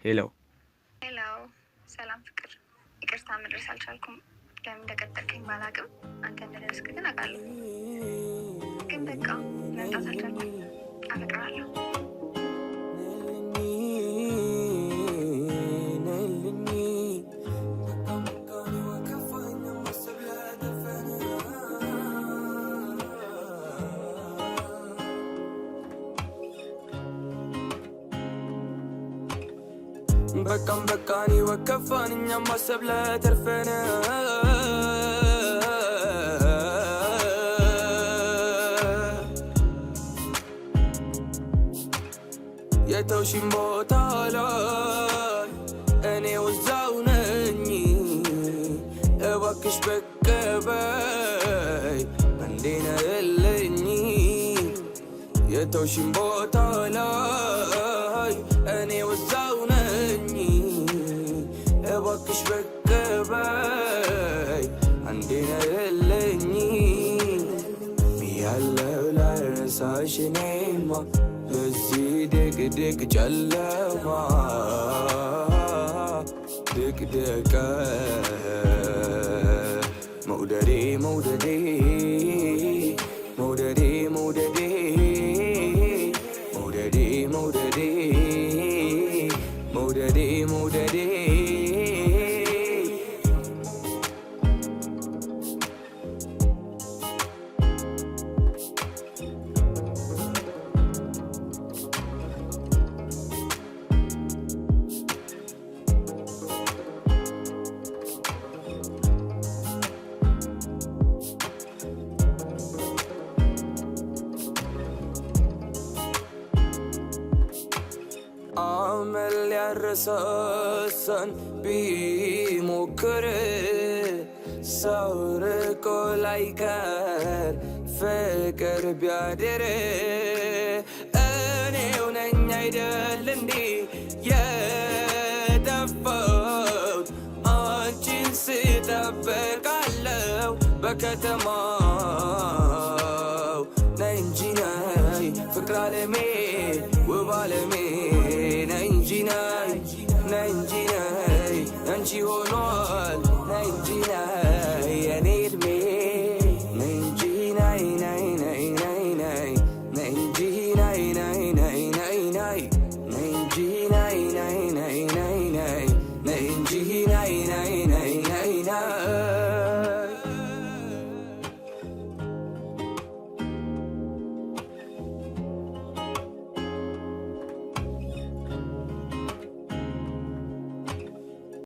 ሄሎ ሄሎ፣ ሰላም ፍቅር፣ ይቅርታ መድረስ አልቻልኩም። ለምን እንደቀጠልከኝ ባላቅም አንተ እንደደረስክ ግን አውቃለሁ። ግን በቃ መምጣት አልቻልኩም። አፈቅርሃለሁ። በቃም በቃኒ ወከፋን እኛም ማሰብ ለተርፈን የተውሽን ቦታ ላይ እኔ ወዛው ነኝ እባክሽ በቃ በይ እንዴ ነልኝ የተውሽን ቦታ ላይ እኔ ወዛው ነኝ እባክሽ በቃ በይ እንዴ ነልኝ ያለው ላረሳሽ እኔማ በዚህ ድቅድቅ ጨለማ ድቅድቅ መውደዴ መውደዴ መውደዴ መውደዴ መውደዴ መውደዴ መውደዴ መውደዴ አመል ያረሳሳን ቢሞክር ሰው ርቆ ላይቀር ፍቅር ቢያድር እኔው ነኝ አይደል እንዴ የጠፋሁት አንቺን ስጠብቃለሁ በከተማው ነይ እንጂ ነይ ፍቅር አለሜ